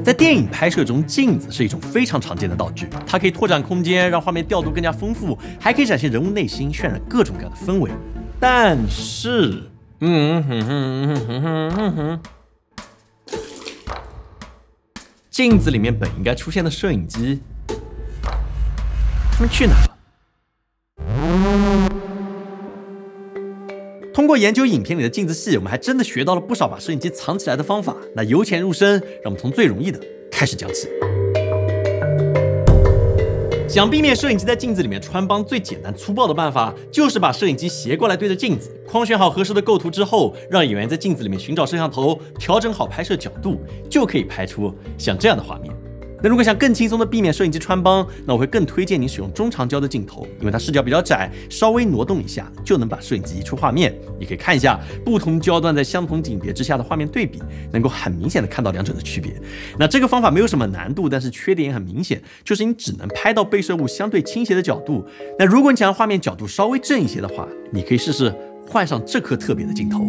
在电影拍摄中，镜子是一种非常常见的道具，它可以拓展空间，让画面调度更加丰富，还可以展现人物内心，渲染各种各样的氛围。但是，镜子里面本应该出现的摄影机，他们去哪了？通过研究影片里的镜子戏，我们还真的学到了不少把摄影机藏起来的方法。那由浅入深，让我们从最容易的开始讲起。想避免摄影机在镜子里面穿帮，最简单粗暴的办法就是把摄影机斜过来对着镜子，框选好合适的构图之后，让演员在镜子里面寻找摄像头，调整好拍摄角度，就可以拍出像这样的画面。那如果想更轻松的避免摄影机穿帮，那我会更推荐你使用中长焦的镜头，因为它视角比较窄，稍微挪动一下就能把摄影机移出画面。你可以看一下不同焦段在相同景别之下的画面对比，能够很明显的看到两者的区别。那这个方法没有什么难度，但是缺点也很明显，就是你只能拍到被摄物相对倾斜的角度。那如果你想让画面角度稍微正一些的话，你可以试试换上这颗特别的镜头。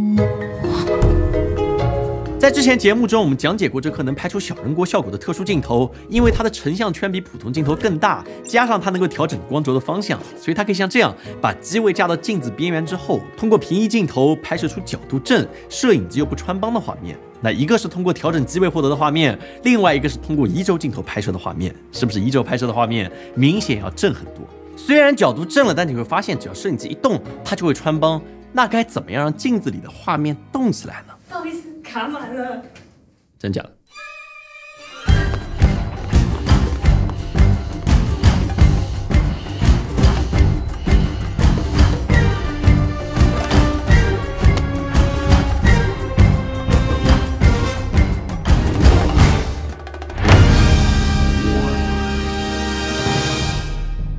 在之前节目中，我们讲解过这颗能拍出小人国效果的特殊镜头，因为它的成像圈比普通镜头更大，加上它能够调整光轴的方向，所以它可以像这样把机位架到镜子边缘之后，通过平移镜头拍摄出角度正、摄影机又不穿帮的画面。那一个是通过调整机位获得的画面，另外一个是通过移轴镜头拍摄的画面。是不是移轴拍摄的画面明显要正很多？虽然角度正了，但你会发现只要摄影机一动，它就会穿帮。那该怎么样让镜子里的画面动起来呢？不好意思，卡满了。真假的？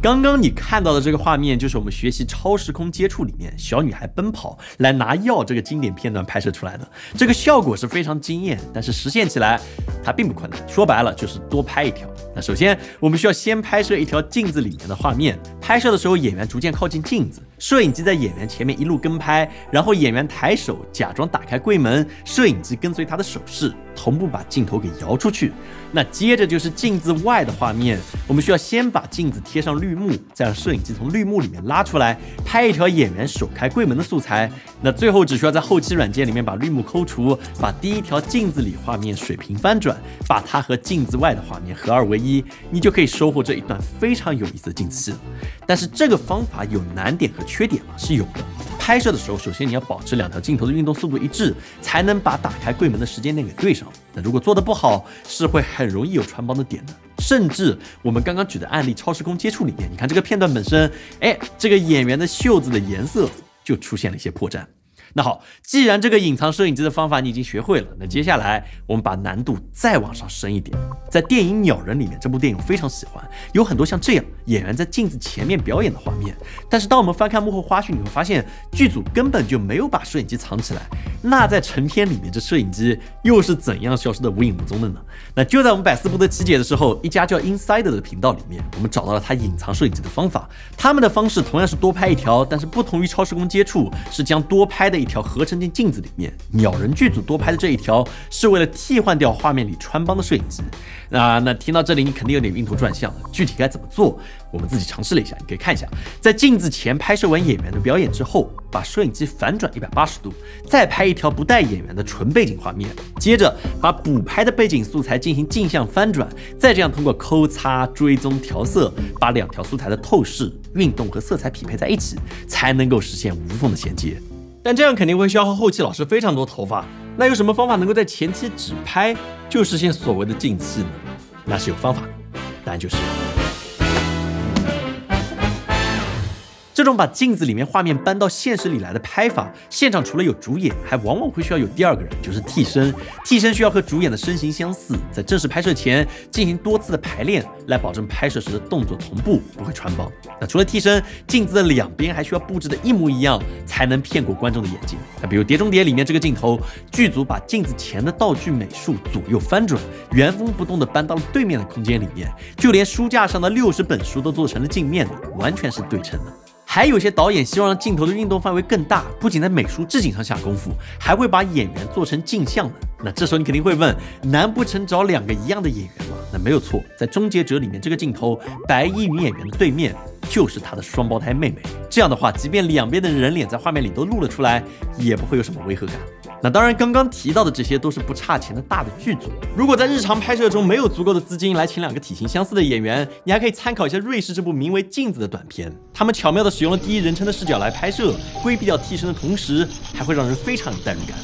刚刚你看到的这个画面，就是我们学习超时空接触里面小女孩奔跑来拿药这个经典片段拍摄出来的。这个效果是非常惊艳，但是实现起来它并不困难。说白了就是多拍一条。那首先我们需要先拍摄一条镜子里面的画面，拍摄的时候演员逐渐靠近镜子，摄影机在演员前面一路跟拍，然后演员抬手假装打开柜门，摄影机跟随他的手势，同步把镜头给摇出去。那接着就是镜子外的画面，我们需要先把镜子贴上绿幕，再让摄影机从绿幕里面拉出来，拍一条演员手开柜门的素材。那最后只需要在后期软件里面把绿幕抠除，把第一条镜子里画面水平翻转，把它和镜子外的画面合二为一，你就可以收获这一段非常有意思的镜子戏了。但是这个方法有难点和缺点吗？是有的。拍摄的时候，首先你要保持两条镜头的运动速度一致，才能把打开柜门的时间点给对上。那如果做得不好，是会很容易有穿帮的点的。甚至我们刚刚举的案例超时空接触里面，你看这个片段本身，这个演员的袖子的颜色就出现了一些破绽。那好，既然这个隐藏摄影机的方法你已经学会了，那接下来我们把难度再往上升一点。在电影《鸟人》里面，这部电影我非常喜欢，有很多像这样演员在镜子前面表演的画面。但是当我们翻看幕后花絮，你会发现剧组根本就没有把摄影机藏起来。那在成片里面，这摄影机又是怎样消失的无影无踪的呢？那就在我们百思不得其解的时候，一家叫 Insider 的频道里面，我们找到了他隐藏摄影机的方法。他们的方式同样是多拍一条，但是不同于超时空接触，是将多拍的一条合成进镜子里面。鸟人剧组多拍的这一条是为了替换掉画面里穿帮的摄影机。那听到这里，你肯定有点晕头转向了。具体该怎么做，我们自己尝试了一下，你可以看一下。在镜子前拍摄完演员的表演之后，把摄影机反转180度，再拍一条不带演员的纯背景画面，接着把补拍的背景素材进行镜像翻转，再这样通过抠擦、追踪、调色，把两条素材的透视、运动和色彩匹配在一起，才能够实现无缝的衔接。但这样肯定会消耗后期老师非常多头发。那有什么方法能够在前期只拍就实现所谓的近戏呢？那是有方法的，答案就是这种把镜子里面画面搬到现实里来的拍法，现场除了有主演，还往往会需要有第二个人，就是替身。替身需要和主演的身形相似，在正式拍摄前进行多次的排练，来保证拍摄时的动作同步，不会穿帮。那除了替身，镜子的两边还需要布置的一模一样，才能骗过观众的眼睛。那比如《碟中谍》里面这个镜头，剧组把镜子前的道具美术左右翻转，原封不动的搬到了对面的空间里面，就连书架上的60本书都做成了镜面的，完全是对称的。还有些导演希望让镜头的运动范围更大，不仅在美术置景上下功夫，还会把演员做成镜像的。那这时候你肯定会问，难不成找2个一样的演员吗？那没有错，在《终结者》里面，这个镜头白衣女演员的对面就是她的双胞胎妹妹。这样的话，即便2边的人脸在画面里都露了出来，也不会有什么违和感。那当然，刚刚提到的这些都是不差钱的大的剧组。如果在日常拍摄中没有足够的资金来请2个体型相似的演员，你还可以参考一下瑞士这部名为《镜子》的短片。他们巧妙地使用了第一人称的视角来拍摄，规避掉替身的同时，还会让人非常有代入感。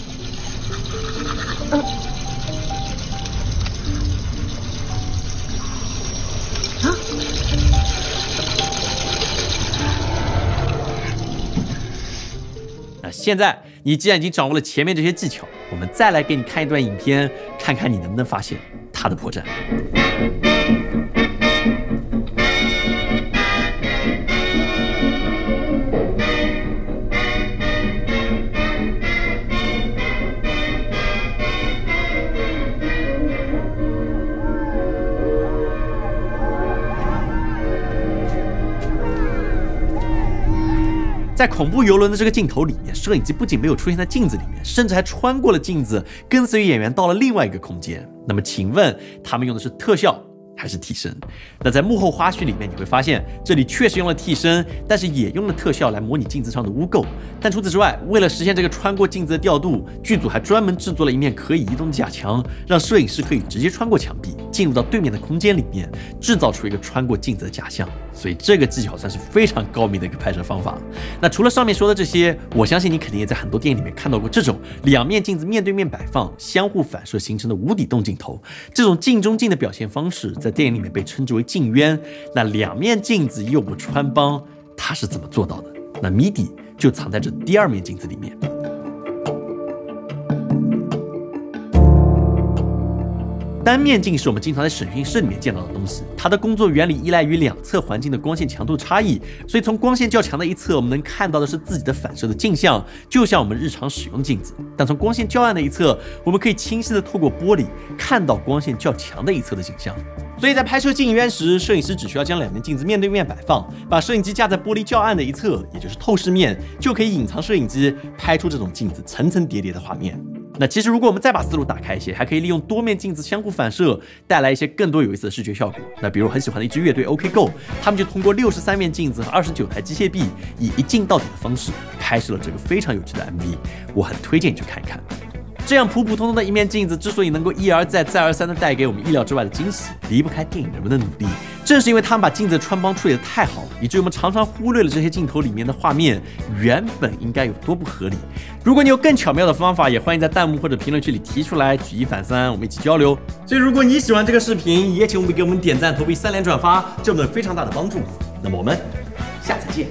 那现在你既然已经掌握了前面这些技巧，我们再来给你看一段影片，看看你能不能发现它的破绽。在恐怖游轮的这个镜头里面，摄影机不仅没有出现在镜子里面，甚至还穿过了镜子，跟随演员到了另外一个空间。那么请问他们用的是特效还是替身？那在幕后花絮里面，你会发现这里确实用了替身，但是也用了特效来模拟镜子上的污垢。但除此之外，为了实现这个穿过镜子的调度，剧组还专门制作了一面可以移动的假墙，让摄影师可以直接穿过墙壁，进入到对面的空间里面，制造出一个穿过镜子的假象。所以这个技巧算是非常高明的一个拍摄方法。那除了上面说的这些，我相信你肯定也在很多电影里面看到过这种2面镜子面对面摆放，相互反射形成的无底洞镜头。这种镜中镜的表现方式，在电影里面被称之为镜渊。那2面镜子又不穿帮，它是怎么做到的？那谜底就藏在这第2面镜子里面。单面镜是我们经常在审讯室里面见到的东西，它的工作原理依赖于2侧环境的光线强度差异，所以从光线较强的一侧，我们能看到的是自己的反射的镜像，就像我们日常使用的镜子；但从光线较暗的一侧，我们可以清晰的透过玻璃看到光线较强的一侧的景象。所以在拍摄镜渊时，摄影师只需要将2面镜子面对面摆放，把摄影机架在玻璃较暗的一侧，也就是透视面，就可以隐藏摄影机，拍出这种镜子层层叠叠的画面。那其实如果我们再把思路打开一些，还可以利用多面镜子相互反射，带来一些更多有意思的视觉效果。那比如很喜欢的一支乐队 OK Go， 他们就通过63面镜子和29台机械臂，以一镜到底的方式拍摄了这个非常有趣的 MV， 我很推荐你去看一看。这样普普通通的一面镜子之所以能够一而再再而三的带给我们意料之外的惊喜，离不开电影人们的努力。正是因为他们把镜子的穿帮处理得太好，以致我们常常忽略了这些镜头里面的画面原本应该有多不合理。如果你有更巧妙的方法，也欢迎在弹幕或者评论区里提出来，举一反三，我们一起交流。所以如果你喜欢这个视频，也请务必给我们点赞、投币、3连转发，这有我们非常大的帮助。那么我们下次见。